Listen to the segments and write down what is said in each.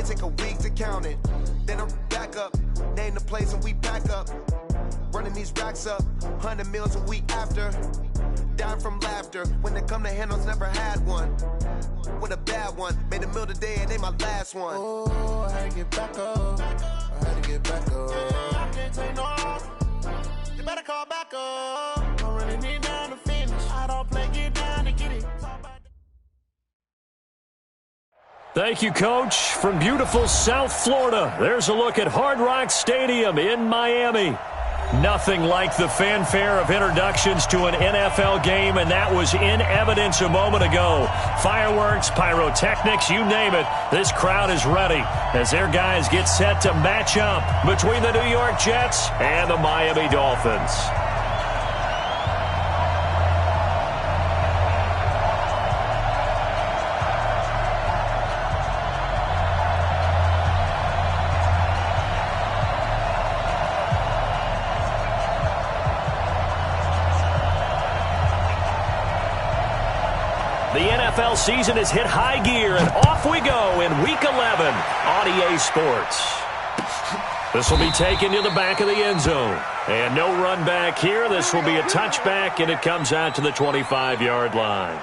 It take a week to count it. Then I'm back up, name the place and we pack up. Running these racks up, 100 meals a week after. Dying from laughter, when they come to handles, never had one. With a bad one, made a meal today and they my last one. Oh, I had to get back up, I had to get back up. I can't take no off, you better call back up. Don't really need down to finish, I don't play, get down to get it. Thank you, Coach. From beautiful South Florida, there's a look at Hard Rock Stadium in Miami. Nothing like the fanfare of introductions to an NFL game, and that was in evidence a moment ago. Fireworks, pyrotechnics, you name it. This crowd is ready as their guys get set to match up between the New York Jets and the Miami Dolphins. The NFL season has hit high gear, and off we go in Week 11 on EA Sports. This will be taken to the back of the end zone. And no run back here. This will be a touchback, and it comes out to the 25-yard line.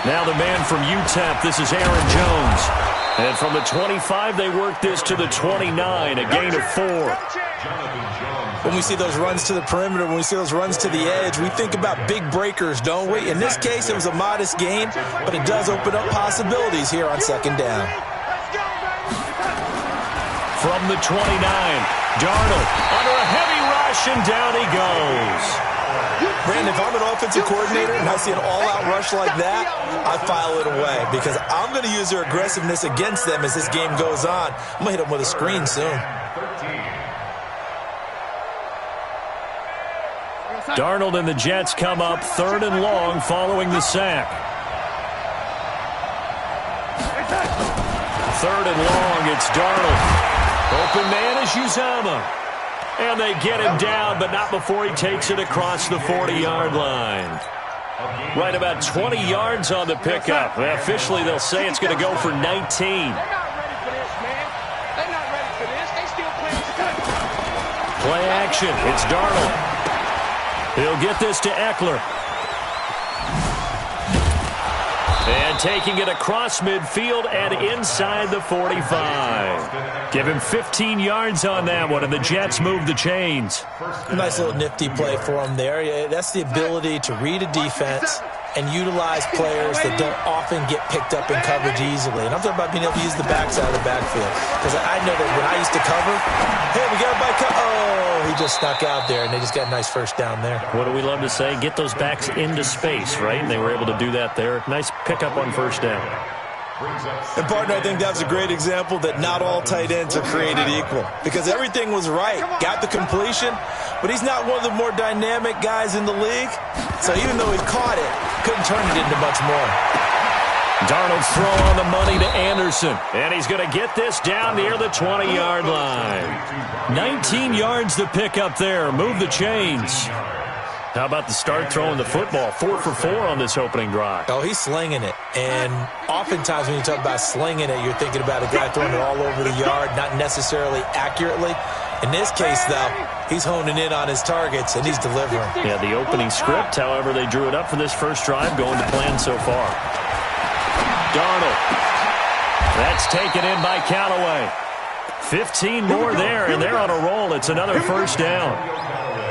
Now the man from UTEP, this is Aaron Jones. And from the 25, they work this to the 29, a gain of 4. When we see those runs to the perimeter, when we see those runs to the edge, we think about big breakers, don't we? In this case, it was a modest gain, but it does open up possibilities here on second down. From the 29, Darnold under a heavy rush, and down he goes. Brandon, if I'm an offensive coordinator and I see an all-out rush like that, I file it away because I'm going to use their aggressiveness against them as this game goes on. I'm going to hit them with a screen soon. Darnold and the Jets come up 3rd and long following the sack. 3rd and long, it's Darnold. Open man is Uzomah. And they get him down, but not before he takes it across the 40-yard line. Right about 20 yards on the pickup. Officially, they'll say it's going to go for 19. They're not ready for this, man. They're not ready for this. They still playing. Play action. It's Darnold. He'll get this to Eckler. And taking it across midfield and inside the 45. Give him 15 yards on that one, and the Jets move the chains. A nice little nifty play for him there. Yeah, that's the ability to read a defense and utilize players that don't often get picked up in coverage easily. And I'm talking about being able to use the backside of the backfield. Because I know that when I used to cover, hey, we got a bike. Oh, he just snuck out there, and they just got a nice first down there. What do we love to say? Get those backs into space, right? And they were able to do that there. Nice pickup on first down. And, partner, I think that was a great example that not all tight ends are created equal because everything was right. Got the completion, but he's not one of the more dynamic guys in the league. So even though he caught it, couldn't turn it into much more. Darnold's throw on the money to Anderson, and he's going to get this down near the 20-yard line. 19 yards to pick up there. Move the chains. How about the start throwing the football? 4 for 4 on this opening drive. Oh, he's slinging it. And oftentimes when you talk about slinging it, you're thinking about a guy throwing it all over the yard, not necessarily accurately. In this case, though, he's honing in on his targets, and he's delivering. Yeah, the opening script, however, they drew it up for this first drive, going to plan so far. Darnold. That's taken in by Callaway. 15 more there, and they're on a roll. It's another first down.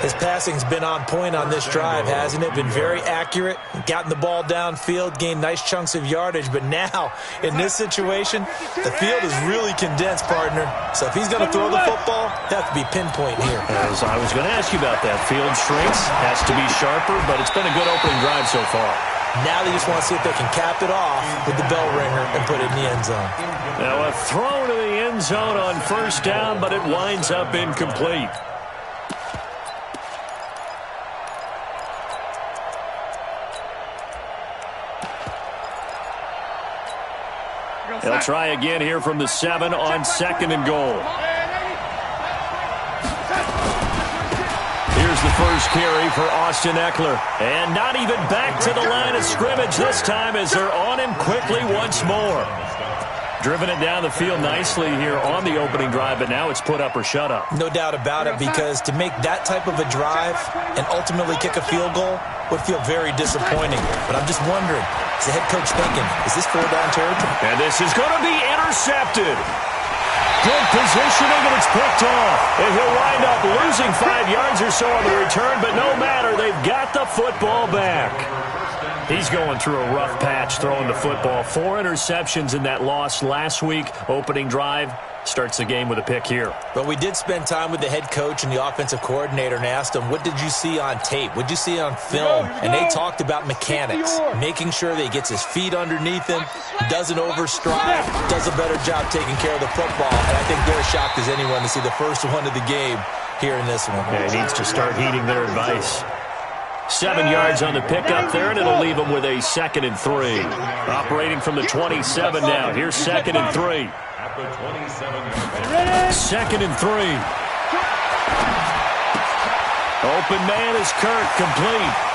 His passing's been on point on this drive, hasn't it? Been very accurate, gotten the ball downfield, gained nice chunks of yardage. But now, in this situation, the field is really condensed, partner. So if he's going to throw the football, that has to be pinpoint here. As I was going to ask you about that. Field shrinks, has to be sharper, but it's been a good opening drive so far. Now they just want to see if they can cap it off with the bell ringer and put it in the end zone. Now a throw to the end zone on first down, but it winds up incomplete. They'll try again here from the 7 on 2nd and goal. Here's the first carry for Austin Eckler. And not even back to the line of scrimmage this time as they're on him quickly once more. Driven it down the field nicely here on the opening drive, but now it's put up or shut up. No doubt about it, because to make that type of a drive and ultimately kick a field goal would feel very disappointing. But I'm just wondering, is the head coach thinking, is this 4-down territory? And this is going to be intercepted. Good positioning, and it's picked off. And he'll wind up losing 5 yards or so on the return, but no matter, they've got the football back. He's going through a rough patch throwing the football. 4 interceptions in that loss last week. Opening drive starts the game with a pick here. But we did spend time with the head coach and the offensive coordinator and asked him, what did you see on tape? What did you see on film? And they talked about mechanics, making sure that he gets his feet underneath him, doesn't overstride, does a better job taking care of the football. And I think they're shocked as anyone to see the first one of the game here in this one. Yeah, he needs to start heeding their advice. 7 yards on the pickup there, and it'll leave him with a 2nd and 3. Operating from the 27 now. Here's 2nd and 3. 2nd and 3. Open man is Kirk, complete.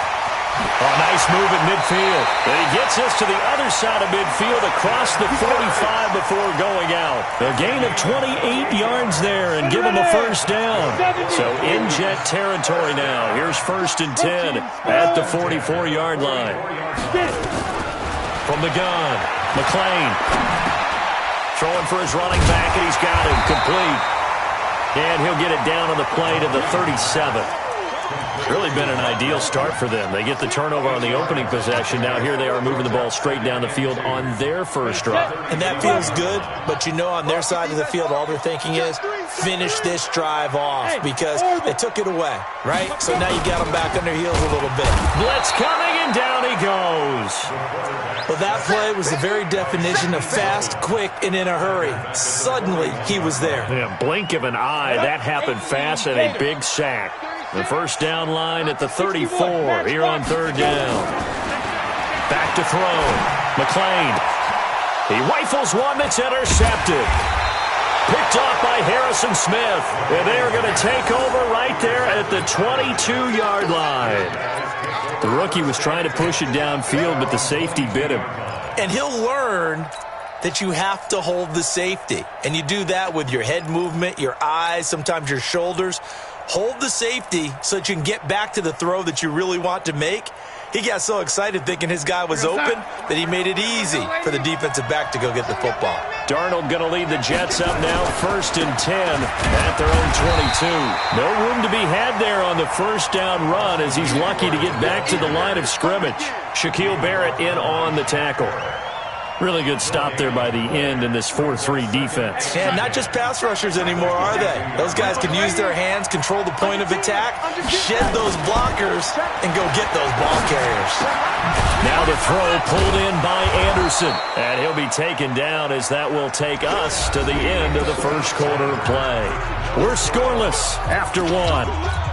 Oh, nice move at midfield. And he gets us to the other side of midfield across the 45 before going out. A gain of 28 yards there and give him a first down. So in jet territory now. Here's 1st and 10 at the 44-yard line. From the gun, McLean. Throwing for his running back, and he's got him complete. And he'll get it down on the play to the 37. Really been an ideal start for them. They get the turnover on the opening possession. Now here they are moving the ball straight down the field on their first drive. And that feels good, but you know on their side of the field all they're thinking is finish this drive off because they took it away, right? So now you got them back on their heels a little bit. Blitz coming, and down he goes. Well, that play was the very definition of fast, quick, and in a hurry. Suddenly, he was there. Yeah, blink of an eye. That happened fast and a big sack. The first down line at the 34 here on 3rd down. Back to throw. McLean. He rifles one that's intercepted. Picked off by Harrison Smith. And they are going to take over right there at the 22-yard line. The rookie was trying to push it downfield, but the safety bit him. And he'll learn that you have to hold the safety. And you do that with your head movement, your eyes, sometimes your shoulders. Hold the safety so that you can get back to the throw that you really want to make. He got so excited thinking his guy was open that he made it easy for the defensive back to go get the football. Darnold going to lead the Jets up now, 1st and 10 at their own 22. No room to be had there on the first down run as he's lucky to get back to the line of scrimmage. Shaquille Barrett in on the tackle. Really good stop there by the end in this 4-3 defense. Yeah, not just pass rushers anymore, are they? Those guys can use their hands, control the point of attack, shed those blockers, and go get those ball carriers. Now the throw pulled in by Anderson. And he'll be taken down as that will take us to the end of the first quarter of play. We're scoreless after 1.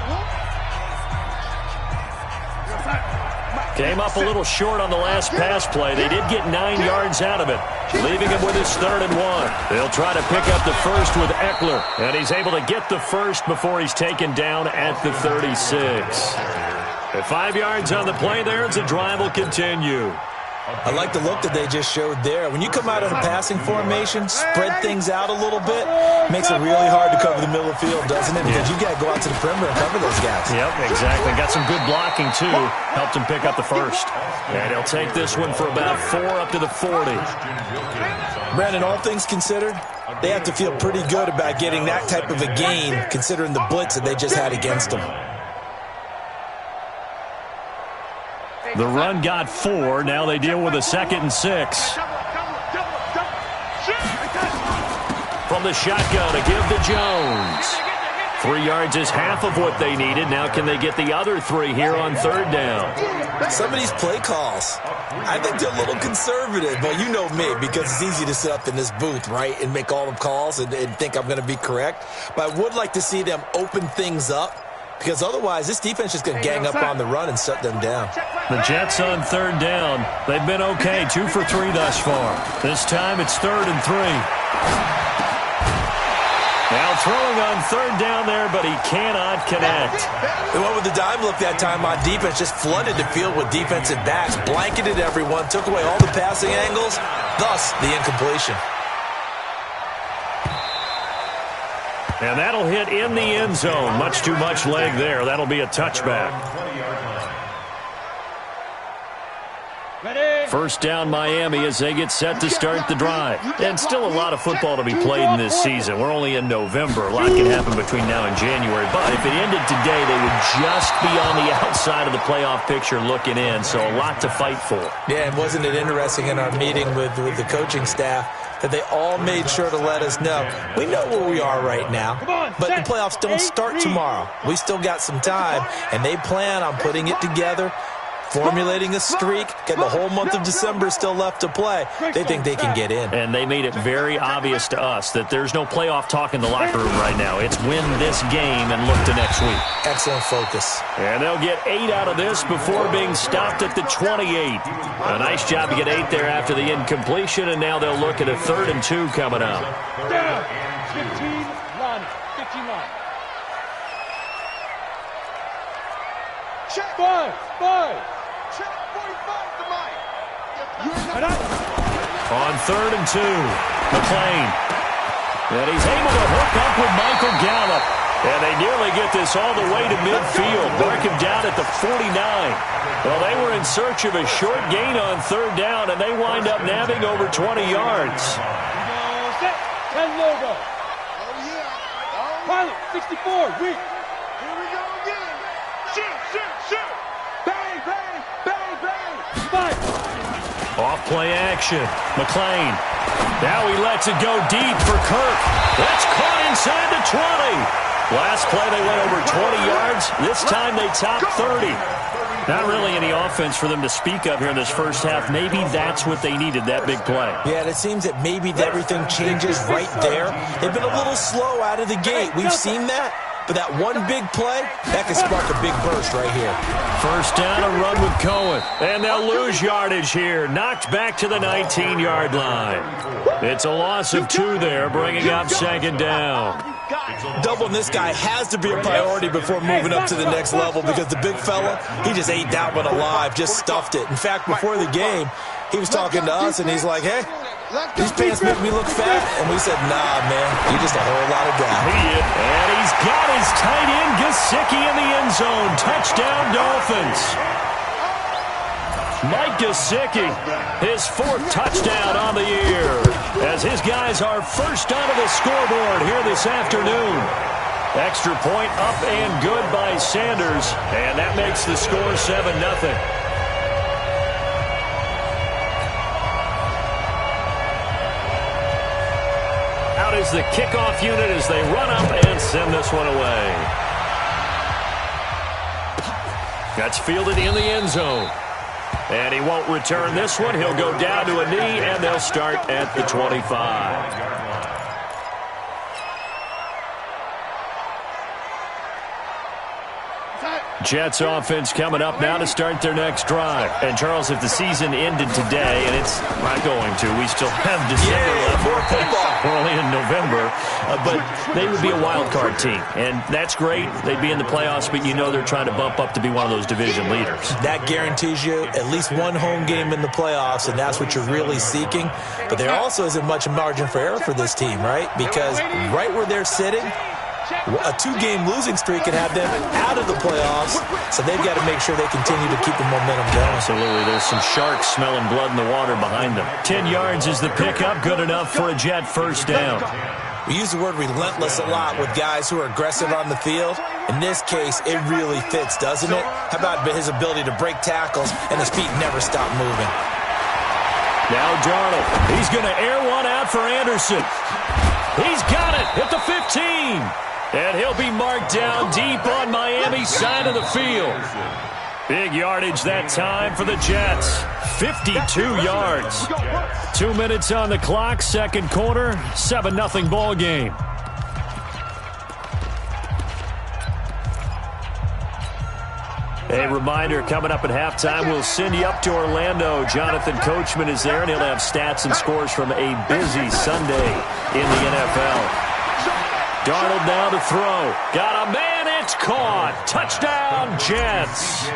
Came up a little short on the last pass play. They did get 9 yards out of it, leaving him with his 3rd and 1. They'll try to pick up the first with Eckler, and he's able to get the first before he's taken down at the 36. At 5 yards on the play there, as the drive will continue. I like the look that they just showed there. When you come out in a passing formation, spread things out a little bit, makes it really hard to cover the middle of the field, doesn't it? Because you got to go out to the perimeter and cover those guys. Yep, exactly. Got some good blocking, too. Helped him pick up the first. And he'll take this one for about 4 up to the 40. Brandon, all things considered, they have to feel pretty good about getting that type of a gain, considering the blitz that they just had against them. The run got 4. Now they deal with a 2nd and 6. From the shotgun to give to Jones. 3 yards is half of what they needed. Now can they get the other 3 here on 3rd down? Some of these play calls, I think they're a little conservative. But you know me, because it's easy to sit up in this booth, right, and make all the calls and think I'm going to be correct. But I would like to see them open things up because otherwise this defense is going to gang up on the run and shut them down. The Jets on third down. They've been okay, 2 for 3 thus far. This time it's 3rd and 3. Now throwing on third down there, but he cannot connect. They went with the dime look that time on defense, just flooded the field with defensive backs, blanketed everyone, took away all the passing angles, thus the incompletion. And that'll hit in the end zone. Much too much leg there. That'll be a touchback. First down Miami as they get set to start the drive. And still a lot of football to be played in this season. We're only in November. A lot can happen between now and January. But if it ended today, they would just be on the outside of the playoff picture looking in. So a lot to fight for. Yeah, and wasn't it interesting in our meeting with the coaching staff that they all made sure to let us know, we know where we are right now, but the playoffs don't start tomorrow. We still got some time, and they plan on putting it together, formulating a streak, get the whole month of December still left to play. They think they can get in. And they made it very obvious to us that there's no playoff talk in the locker room right now. It's win this game and look to next week. Excellent focus. And they'll get 8 out of this before being stopped at the 28. A nice job to get 8 there after the incompletion, and now they'll look at a 3rd and 2 coming up. 15-line. Check. 5. Check 45 to Mike. On 3rd and 2, McClain. And he's able to hook up with Michael Gallup. And they nearly get this all the way to midfield. Mark him down at the 49. Well, they were in search of a short gain on 3rd down, and they wind up nabbing over 20 yards. Set. 10 logo. Oh, yeah. Pilot, 64. Weak. Here we go again. Shoot. Bang, bang, bang, bang. 5. Off-play action. McClain. Now he lets it go deep for Kirk. That's caught inside the 20. Last play they went over 20 yards. This time they topped 30. Not really any offense for them to speak of here in this first half. Maybe that's what they needed, that big play. Yeah, and it seems that maybe everything changes right there. They've been a little slow out of the gate. We've seen that. But that one big play, that can spark a big burst right here. First down, a run with Cohen. And they'll lose yardage here. Knocked back to the 19-yard line. It's a loss of 2 there, bringing up 2nd down. Doubling this guy has to be a priority before moving up to the next level because the big fella, he just ate that one alive, just stuffed it. In fact, before the game, he was talking to us, and he's like, hey, these pants make me look fat. And we said, nah, man, you're just a whole lot of guy. And he's got his tight end, Gesicki, in the end zone. Touchdown, Dolphins. Mike Gesicki, his 4th touchdown on the year, as his guys are first onto the scoreboard here this afternoon. Extra point up and good by Sanders, and that makes the score 7-0. Out is the kickoff unit as they run up and send this one away. That's fielded in the end zone. And he won't return this one. He'll go down to a knee, and they'll start at the 25. Jets offense coming up now to start their next drive. And, Charles, if the season ended today, and it's not going to, we still have December left. We're only in November. But they would be a wild card team. And that's great. They'd be in the playoffs, but you know they're trying to bump up to be one of those division leaders. That guarantees you at least one home game in the playoffs, and that's what you're really seeking. But there also isn't much margin for error for this team, right? Because right where they're sitting, a 2-game losing streak can have them out of the playoffs, so they've got to make sure they continue to keep the momentum going. Absolutely. There's some sharks smelling blood in the water behind them. 10 yards is the pickup, good enough for a Jet first down. We use the word relentless a lot with guys who are aggressive on the field. In this case, it really fits, doesn't it? How about his ability to break tackles and his feet never stop moving? Now Darnold. He's going to air one out for Anderson. He's got it at the 15. And he'll be marked down deep on Miami's side of the field. Big yardage that time for the Jets. 52 yards. 2 minutes on the clock, second quarter, 7-0 ball game. A reminder, coming up at halftime, we'll send you up to Orlando. Jonathan Coachman is there, and he'll have stats and scores from a busy Sunday in the NFL. Darnold now to throw. Got a man, it's caught. Touchdown, Jets.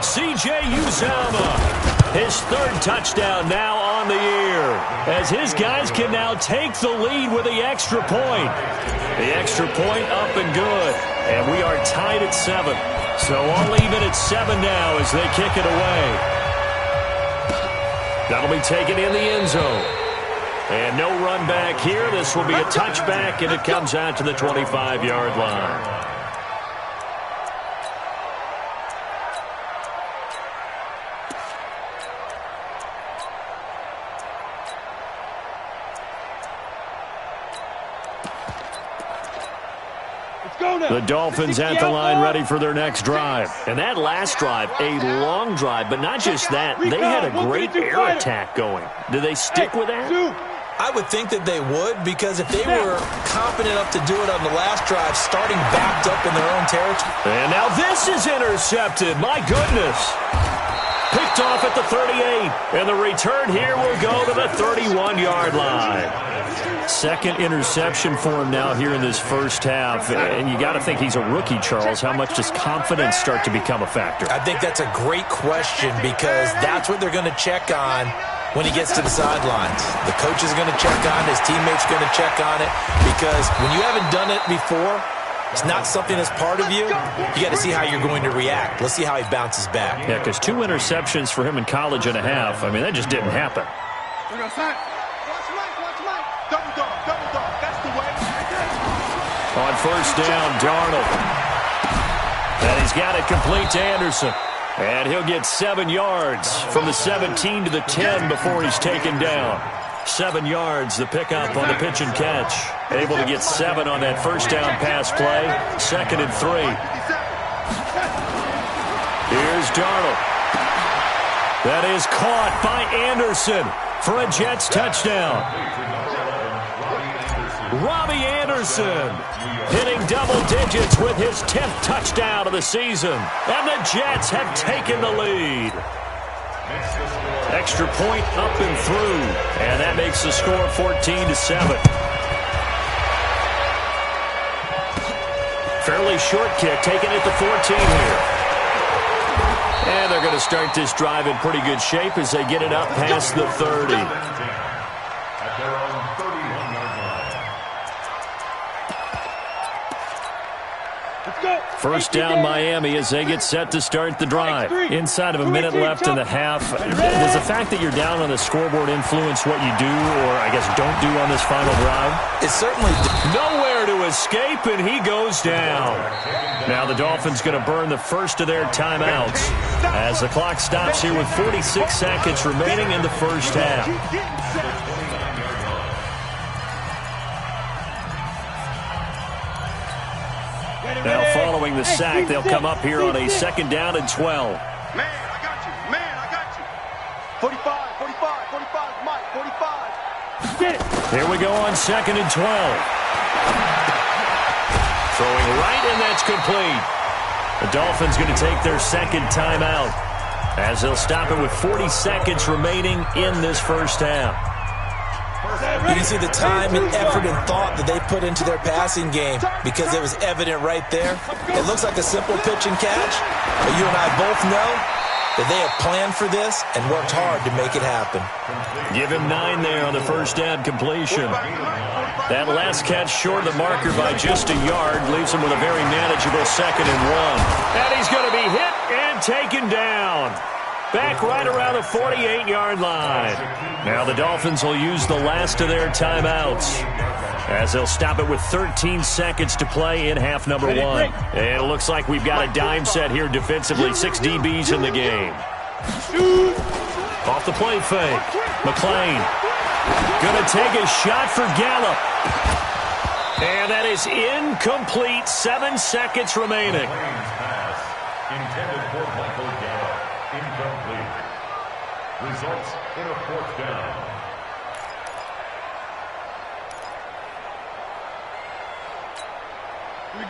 C.J. Uzomah, his third touchdown now on the year, as his guys can now take the lead with the extra point. The extra point up and good, and we are tied at 7. So all even at 7 now as they kick it away. That'll be taken in the end zone. And no run back here. This will be a touchback, and it comes out to the 25-yard line. The Dolphins at the line ready for their next drive. And that last drive, a long drive, but not just that. They had a great air attack going. Do they stick with that? I would think that they would, because if they were confident enough to do it on the last drive, starting backed up in their own territory. And now this is intercepted. My goodness. Picked off at the 38. And the return here will go to the 31-yard line. Second interception for him now here in this first half. And you got to think he's a rookie, Charles. How much does confidence start to become a factor? I think that's a great question, because that's what they're going to check on when he gets to the sidelines. The coach is going to check on it. His teammates are going to check on it, because when you haven't done it before, it's not something that's part of you. You got to see how you're going to react. Let's see how he bounces back. Yeah, because 2 interceptions for him in college and a half. I mean, that just didn't happen. On first down, Darnold. And he's got it complete to Anderson. And he'll get 7 yards from the 17 to the 10 before he's taken down. 7 yards, the pickup on the pitch and catch. Able to get 7 on that first down pass play. 2nd and 3. Here's Darnold. That is caught by Anderson for a Jets touchdown. Robbie Anderson hitting double digits with his 10th touchdown of the season. And the Jets have taken the lead. Extra point up and through. And that makes the score 14-7. Fairly short kick, taken at the 14 here. And they're going to start this drive in pretty good shape as they get it up past the 30. First down Miami as they get set to start the drive. Inside of a minute left in the half. Does the fact that you're down on the scoreboard influence what you do, or I guess don't do on this final drive? It certainly nowhere to escape, and he goes down. Now the Dolphins going to burn the first of their timeouts as the clock stops here with 46 seconds remaining in the first half. Now following the sack, they'll come up here on a 2nd down and 12. Man, I got you. Man, I got you. 45, 45, 45, Mike, 45. Get it. Here we go on 2nd and 12. Throwing right, and that's complete. The Dolphins going to take their 2nd timeout as they'll stop it with 40 seconds remaining in this first half. You can see the time and effort and thought that they put into their passing game, because it was evident right there. It looks like a simple pitch and catch, but you and I both know that they have planned for this and worked hard to make it happen. Give him 9 there on the first down completion. That last catch short of the marker by just a yard leaves him with a very manageable 2nd and 1. And he's going to be hit and taken down. Back right around the 48-yard line. Now the Dolphins will use the last of their timeouts as they'll stop it with 13 seconds to play in half number 1. And it looks like we've got a dime set here defensively. 6 DBs in the game. Off the play fake. McLean going to take a shot for Gallup. And that is incomplete. 7 seconds remaining. Intended for Michael Gallup. Incomplete. Results in a 4th down.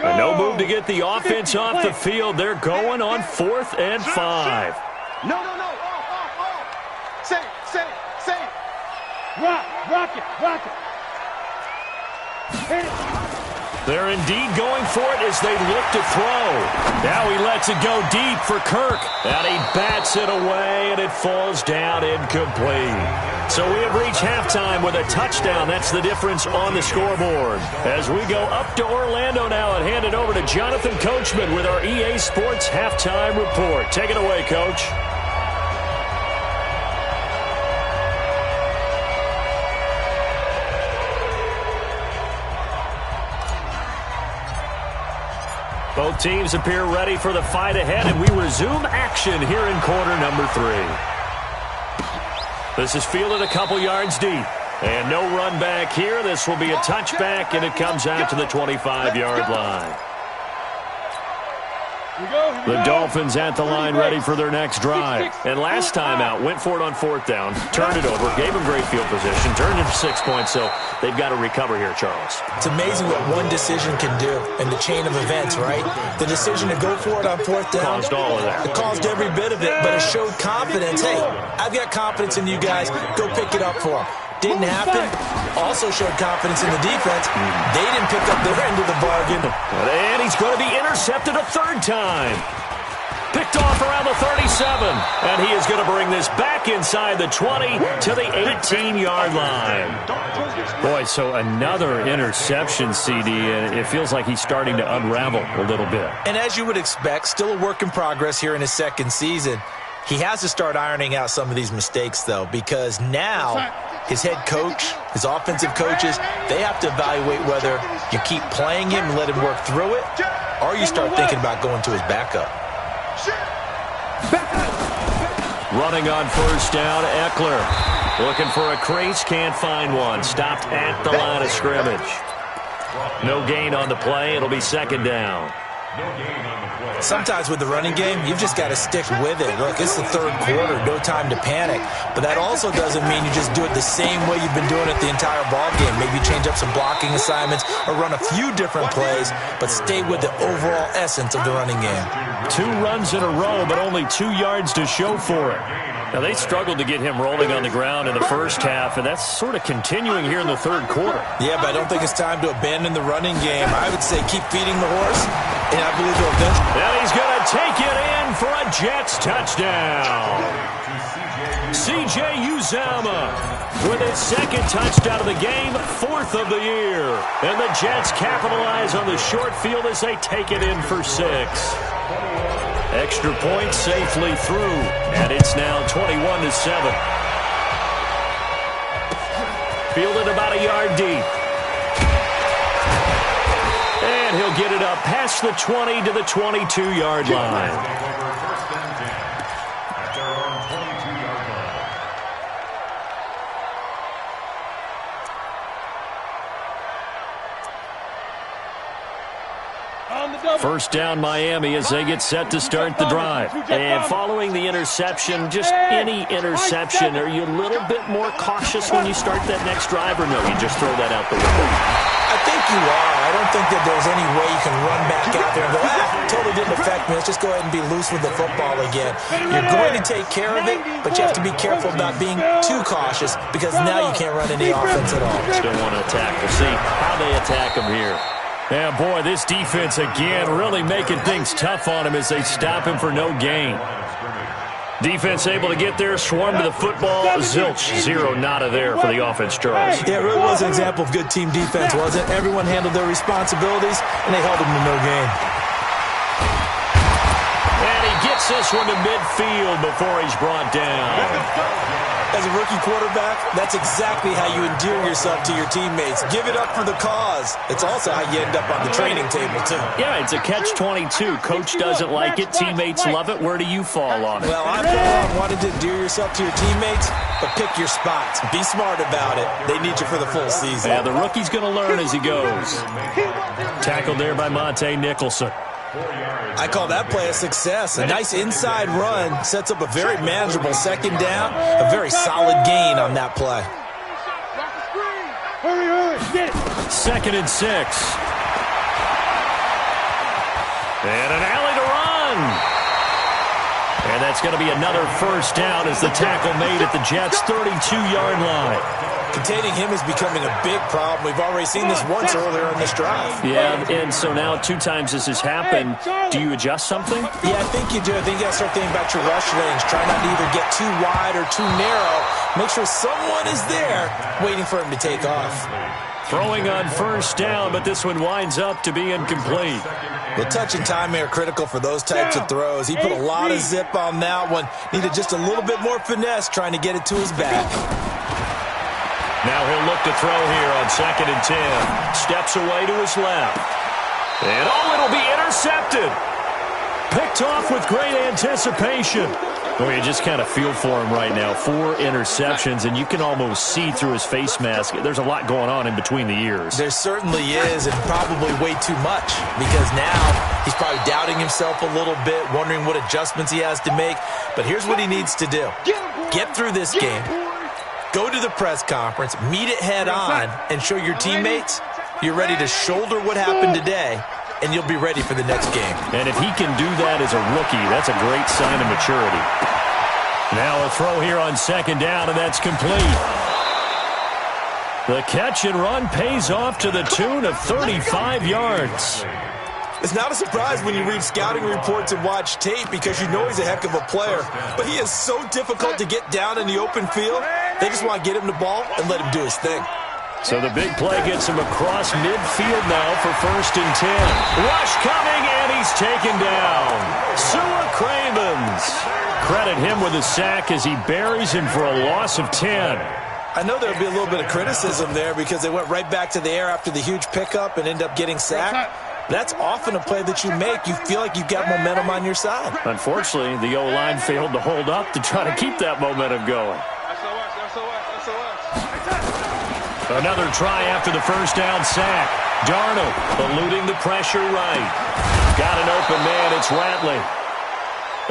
And no move to get the offense off the field. They're going on 4th and 5. No. Off. Say it. Rock it. Hit it. They're indeed going for it as they look to throw. Now he lets it go deep for Kirk. And he bats it away, and it falls down incomplete. So we have reached halftime with a touchdown. That's the difference on the scoreboard. As we go up to Orlando now and hand it over to Jonathan Coachman with our EA Sports Halftime Report. Take it away, Coach. Both teams appear ready for the fight ahead, and we resume action here in quarter number 3. This is fielded a couple yards deep. And no run back here. This will be a touchback, and it comes out to the 25-yard line. The Dolphins at the line ready for their next drive. And last time out, went for it on 4th down, turned it over, gave them great field position, turned it for 6 points, so they've got to recover here, Charles. It's amazing what one decision can do in the chain of events, right? The decision to go for it on 4th down. Caused all of that. It caused every bit of it, but it showed confidence. Hey, I've got confidence in you guys. Go pick it up for them. Didn't happen. Also showed confidence in the defense. They didn't pick up their end of the bargain. And he's going to be intercepted a 3rd time. Picked off around the 37. And he is going to bring this back inside the 20 to the 18-yard line. Boy, so another interception, CD, and it feels like he's starting to unravel a little bit. And as you would expect, still a work in progress here in his 2nd season. He has to start ironing out some of these mistakes, though, because now his head coach, his offensive coaches, they have to evaluate whether you keep playing him and let him work through it, or you start thinking about going to his backup. Running on 1st down, Eckler. Looking for a crease, can't find one. Stopped at the line of scrimmage. No gain on the play. It'll be 2nd down. Sometimes with the running game, you've just got to stick with it. Look, it's the 3rd quarter, no time to panic. But that also doesn't mean you just do it the same way you've been doing it the entire ball game. Maybe change up some blocking assignments or run a few different plays, but stay with the overall essence of the running game. 2 runs in a row, but only 2 yards to show for it. Now, they struggled to get him rolling on the ground in the 1st half, and that's sort of continuing here in the 3rd quarter. Yeah, but I don't think it's time to abandon the running game. I would say keep feeding the horse, and I believe they'll eventually. And he's going to take it in for a Jets touchdown. C.J. Uzomah with his 2nd touchdown of the game, 4th of the year. And the Jets capitalize on the short field as they take it in for 6. Extra point safely through, and it's now 21-7. Fielded about a yard deep. And he'll get it up past the 20 to the 22-yard line. First down Miami as they get set to start the drive. And following the interception, just any interception, are you a little bit more cautious when you start that next drive, or no, you just throw that out the window? I think you are. I don't think that there's any way you can run back out there and go, totally didn't affect me. Let's just go ahead and be loose with the football again. You're going to take care of it, but you have to be careful about being too cautious because now you can't run any offense at all. Still want to attack. We'll see how they attack him here. Yeah, boy, this defense again really making things tough on him as they stop him for no gain. Defense able to get there, swarm to the football. Zilch, 0 nada there for the offense, Charles. Yeah, it really was an example of good team defense, wasn't it? Everyone handled their responsibilities, and they held them to no gain. And he gets this one to midfield before he's brought down. As a rookie quarterback, that's exactly how you endear yourself to your teammates. Give it up for the cause. It's also how you end up on the training table, too. Yeah, it's a catch-22. Coach doesn't like it. Teammates love it. Where do you fall on it? Well, I fall on wanting to endear yourself to your teammates, but pick your spots. Be smart about it. They need you for the full season. Yeah, the rookie's going to learn as he goes. Tackled there by Monte Nicholson. I call that play a success. A nice inside run sets up a very manageable 2nd down. A very solid gain on that play. Hurry, get it. 2nd and 6. And an alley to run. And that's going to be another first down as the tackle made at the Jets' 32-yard line. Containing him is becoming a big problem. We've already seen this once earlier on this drive. Yeah, and so now 2 times this has happened. Do you adjust something? Yeah, I think you do. I think you got to start thinking about your rush lanes. Try not to either get too wide or too narrow. Make sure someone is there waiting for him to take off. Throwing on first down, but this one winds up to be incomplete. The touch and timing are critical for those types of throws. He put a lot of zip on that one. Needed just a little bit more finesse trying to get it to his back. Now he'll look to throw here on 2nd and 10. Steps away to his left. And it'll be intercepted. Picked off with great anticipation. Well, you just kind of feel for him right now. 4 interceptions, and you can almost see through his face mask. There's a lot going on in between the ears. There certainly is, and probably way too much, because now he's probably doubting himself a little bit, wondering what adjustments he has to make. But here's what he needs to do. Get through this game. Go to the press conference, meet it head on, and show your teammates you're ready to shoulder what happened today, and you'll be ready for the next game. And if he can do that as a rookie, that's a great sign of maturity. Now a throw here on 2nd down, and that's complete. The catch and run pays off to the tune of 35 yards. It's not a surprise when you read scouting reports and watch tape because you know he's a heck of a player. But he is so difficult to get down in the open field. They just want to get him the ball and let him do his thing. So the big play gets him across midfield now for 1st and 10. Rush coming, and he's taken down. Sua Cravens. Credit him with a sack as he buries him for a loss of 10. I know there'll be a little bit of criticism there because they went right back to the air after the huge pickup and end up getting sacked. That's often a play that you make. You feel like you've got momentum on your side. Unfortunately, the O-line failed to hold up to try to keep that momentum going. Another try after the first down sack. Darnold eluding the pressure right. Got an open man. It's Ratley.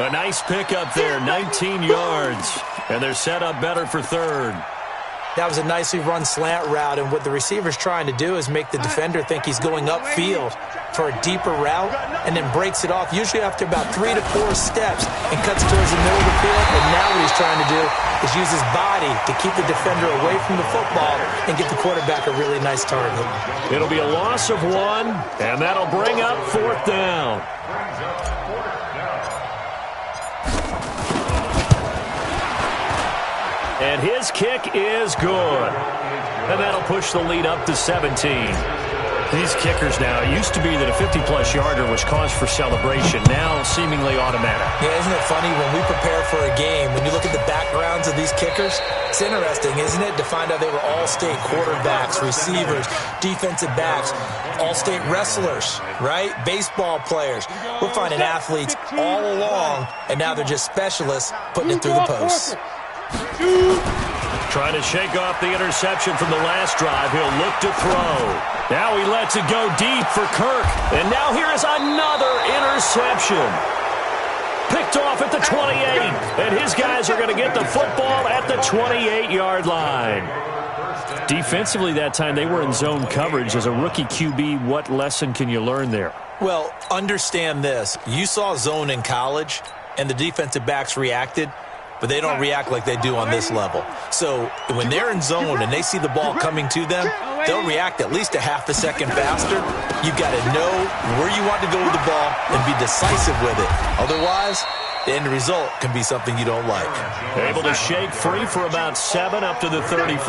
A nice pickup there, 19 yards. And they're set up better for 3rd. That was a nicely run slant route, and what the receiver's trying to do is make the defender think he's going upfield for a deeper route and then breaks it off, usually after about 3 to 4 steps, and cuts towards the middle of the field. And now what he's trying to do is use his body to keep the defender away from the football and get the quarterback a really nice target. It'll be a loss of 1, and that'll bring up 4th down. And his kick is good. And that'll push the lead up to 17. These kickers now, it used to be that a 50-plus yarder was cause for celebration. Now seemingly automatic. Yeah, isn't it funny when we prepare for a game, when you look at the backgrounds of these kickers, it's interesting, isn't it, to find out they were all-state quarterbacks, receivers, defensive backs, all-state wrestlers, right? Baseball players. We're finding athletes all along, and now they're just specialists putting it through the posts. Trying to shake off the interception from the last drive. He'll look to throw. Now he lets it go deep for Kirk. And now here is another interception. Picked off at the 28. And his guys are going to get the football at the 28-yard line. Defensively that time, they were in zone coverage. As a rookie QB, what lesson can you learn there? Well, understand this. You saw zone in college, and the defensive backs reacted. But they don't react like they do on this level. So when they're in zone and they see the ball coming to them, they'll react at least a half a second faster. You've got to know where you want to go with the ball and be decisive with it. Otherwise, the end result can be something you don't like. Able to shake free for about 7 up to the 35.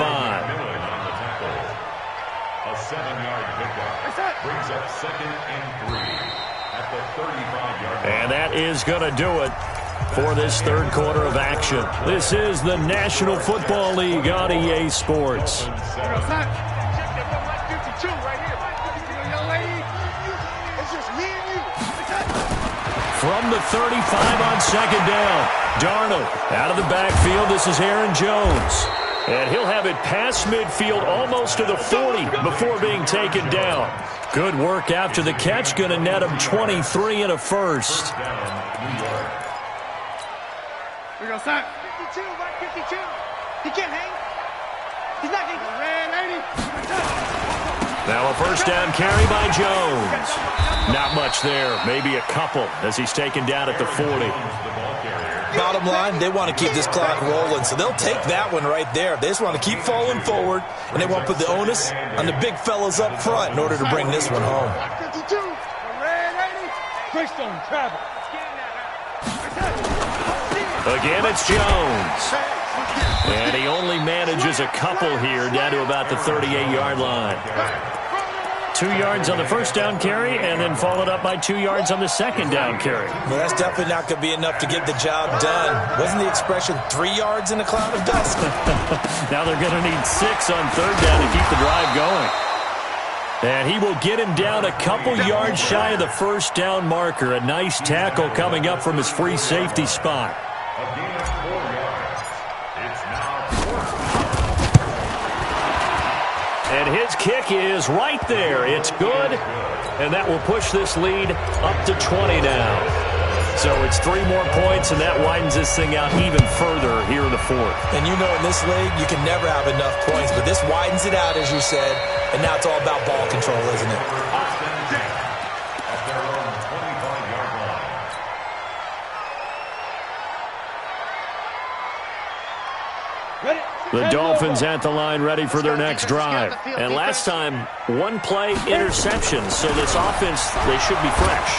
A 7-yard pickup brings up 2nd and 3 at the 35-yard line. And that is going to do it for this 3rd quarter of action. This is the National Football League on EA Sports. From the 35 on 2nd down, Darnold out of the backfield. This is Aaron Jones. And he'll have it past midfield almost to the 40 before being taken down. Good work after the catch. Going to net him 23 and a first. We go, son. 52, right? 52. He can't hang. He's not getting red 80. Now a first down carry by Jones. Not much there, maybe a couple as he's taken down at the 40. Bottom line, they want to keep this clock rolling, so they'll take that one right there. They just want to keep falling forward, and they want to put the onus on the big fellas up front in order to bring this one home. Again, it's Jones. And he only manages a couple here down to about the 38-yard line. 2 yards on the first down carry and then followed up by 2 yards on the second down carry. Well, that's definitely not going to be enough to get the job done. Wasn't the expression 3 yards in a cloud of dust? Now they're going to need 6 on third down to keep the drive going. And he will get him down a couple yards shy of the first down marker. A nice tackle coming up from his free safety spot. And his kick is right there. It's good, and that will push this lead up to 20 now. So it's 3 more points, and that widens this thing out even further here in the fourth. And you know in this league, you can never have enough points, but this widens it out, as you said, and now it's all about ball control, isn't it? The Dolphins at the line ready for their next drive. And last time, 1 play interception. So this offense, they should be fresh.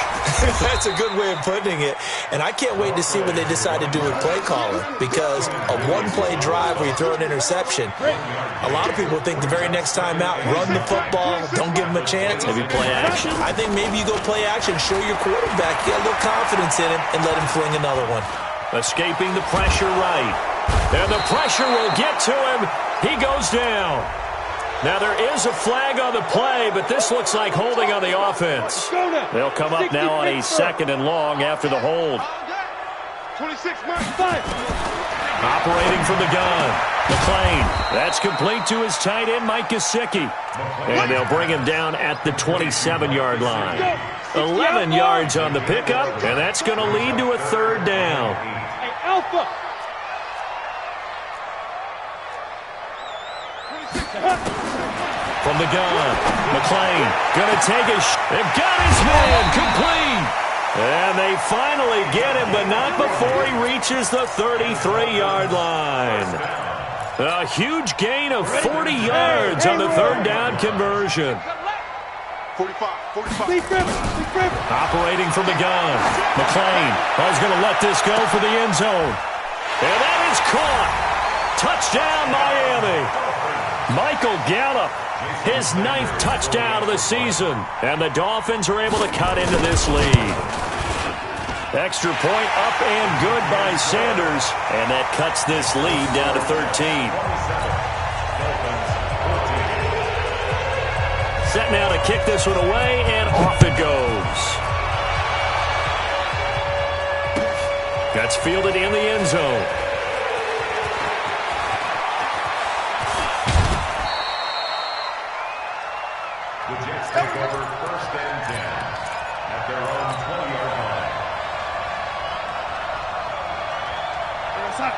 That's a good way of putting it. And I can't wait to see what they decide to do with play calling. Because a 1-play drive where you throw an interception, a lot of people think the very next time out, run the football, don't give them a chance. Maybe play action? I think maybe you go play action, show your quarterback, get a little confidence in him, and let him fling another one. Escaping the pressure right. And the pressure will get to him. He goes down. Now there is a flag on the play, but this looks like holding on the offense. They'll come up now on a second and long after the hold. 26, mark 5. Operating from the gun. McLean. That's complete to his tight end, Mike Gesicki. And they'll bring him down at the 27-yard line. 11 yards on the pickup, and that's going to lead to a third down. Hey, Alpha. From the gun, McLean going to take they've got his man complete. And they finally get him, but not before he reaches the 33-yard line. A huge gain of 40 yards on the third down conversion. 45. Operating from the gun. McLean is going to let this go for the end zone. And that is caught. Touchdown, Miami. Michael Gallup, his 9th touchdown of the season. And the Dolphins are able to cut into this lead. Extra point up and good by Sanders. And that cuts this lead down to 13. Set now to kick this one away, and off it goes. That's fielded in the end zone. The Jets take over first and 10 at their own 20-yard line.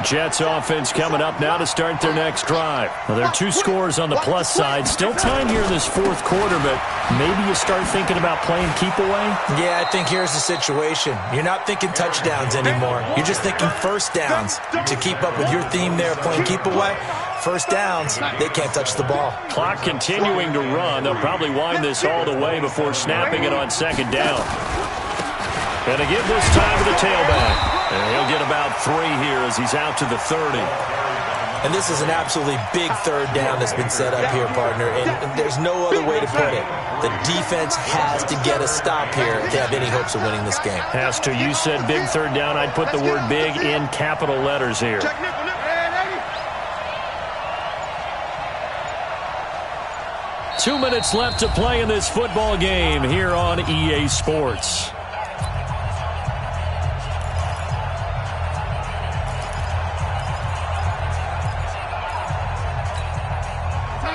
Jets offense coming up now to start their next drive. Now, there are 2 scores on the plus side. Still time here in this fourth quarter, but maybe you start thinking about playing keep away? Yeah, I think here's the situation. You're not thinking touchdowns anymore. You're just thinking first downs. To keep up with your theme there, playing keep away, first downs, they can't touch the ball. Clock continuing to run. They'll probably wind this all the way before snapping it on second down. And to give this time to the tailback. And he'll get about 3 here as he's out to the 30. And this is an absolutely big third down that's been set up here, partner. And there's no other way to put it. The defense has to get a stop here to have any hopes of winning this game. Has to. You said big third down. I'd put the word big in capital letters here. 2 minutes left to play in this football game here on EA Sports.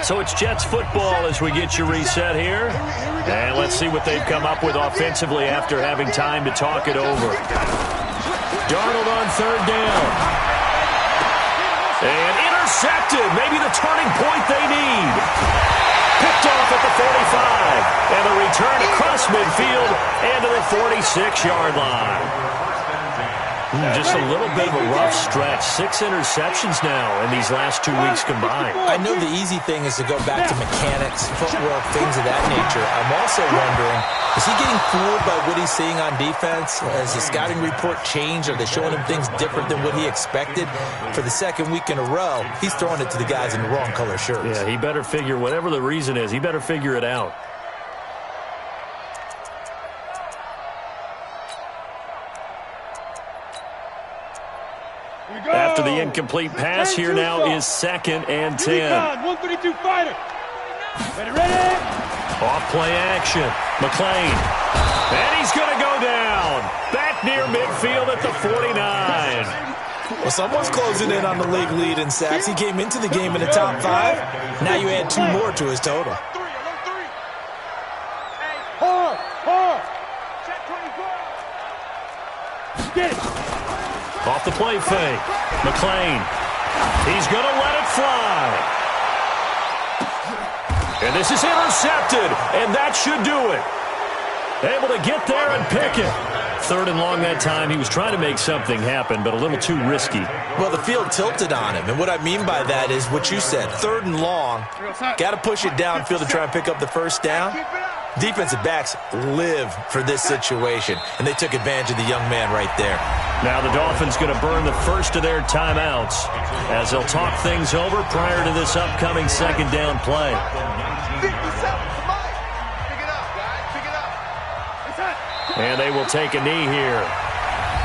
So it's Jets football as we get you reset here. And let's see what they've come up with offensively after having time to talk it over. Darnold on third down. And intercepted. Maybe the turning point they need. Picked off at the 45. And the return across midfield and to the 46-yard line. Just a little bit of a rough stretch. 6 interceptions now in these last 2 weeks combined. I know the easy thing is to go back to mechanics, footwork, things of that nature. I'm also wondering, is he getting fooled by what he's seeing on defense? Has the scouting report changed? Are they showing him things different than what he expected? For the second week in a row, he's throwing it to the guys in the wrong color shirts. Yeah, he better figure, whatever the reason is, he better figure it out. After the incomplete pass, here now is 2nd and 10. 132 fighter. Ready. Off play action. McLean. And he's going to go down. Back near midfield at the 49. Well, someone's closing in on the league lead in sacks. He came into the game in the top 5. Now you add 2 more to his total. Hard. Check 24. Get it. Off the play fake. McLean. He's going to let it fly. And this is intercepted. And that should do it. Able to get there and pick it. 3rd and long that time. He was trying to make something happen, but a little too risky. Well, the field tilted on him. And what I mean by that is what you said. 3rd and long. Got to push it downfield to try and pick up the first down. Defensive backs live for this situation, and they took advantage of the young man right there. Now the Dolphins going to burn the first of their timeouts as they'll talk things over prior to this upcoming 2nd down play. And they will take a knee here.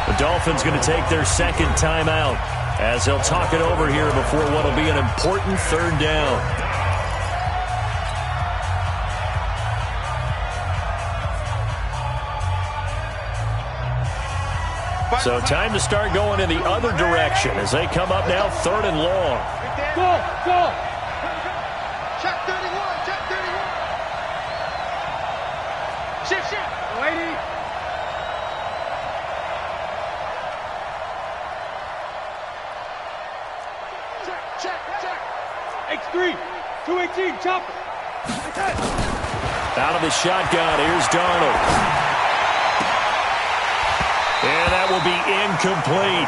The Dolphins going to take their 2nd timeout as they'll talk it over here before what will be an important 3rd down. So time to start going in the other direction as they come up now 3rd and long. Go. Check 31. Shift. Lady. Check. X3. 218. Chopper. Out of the shotgun, here's Darnold. And that will be incomplete.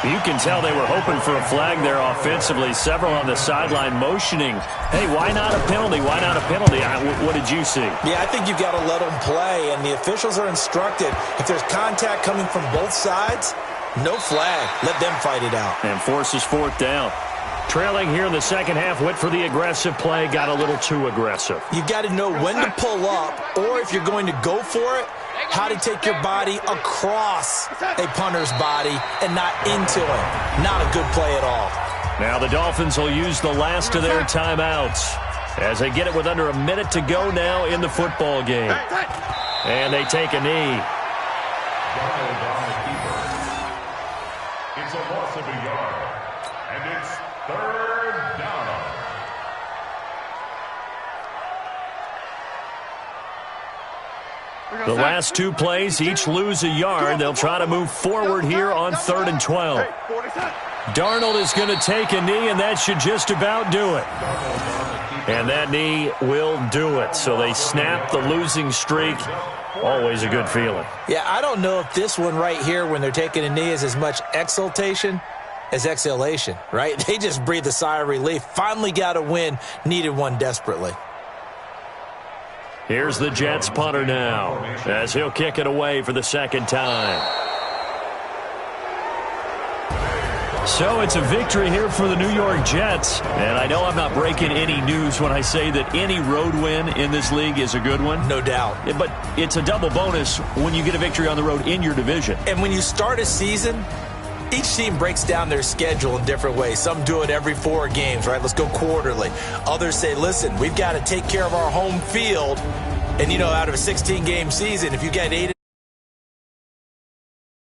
You can tell they were hoping for a flag there offensively. Several on the sideline motioning. Hey, why not a penalty? Why not a penalty? What did you see? Yeah, I think you've got to let them play, and the officials are instructed. If there's contact coming from both sides, no flag. Let them fight it out. And forces 4th down. Trailing here in the second half, went for the aggressive play, got a little too aggressive. You've got to know when to pull up, or if you're going to go for it, how to take your body across a punter's body and not into him. Not a good play at all. Now the Dolphins will use the last of their timeouts as they get it with under a minute to go now in the football game. And they take a knee. It's a loss of a yard, and it's 3rd down. The last 2 plays, each lose a yard. They'll try to move forward here on 3rd and 12. Darnold is going to take a knee, and that should just about do it. And that knee will do it. So they snap the losing streak. Always a good feeling. Yeah, I don't know if this one right here, when they're taking a knee, is as much exultation as exhalation, right? They just breathe a sigh of relief. Finally got a win, needed one desperately. Here's the Jets punter now as he'll kick it away for the 2nd time. So it's a victory here for the New York Jets. And I know I'm not breaking any news when I say that any road win in this league is a good one. No doubt. But it's a double bonus when you get a victory on the road in your division. And when you start a season, each team breaks down their schedule in different ways. Some do it every 4 games, right? Let's go quarterly. Others say, listen, we've got to take care of our home field. And, you know, out of a 16-game season, if you get 8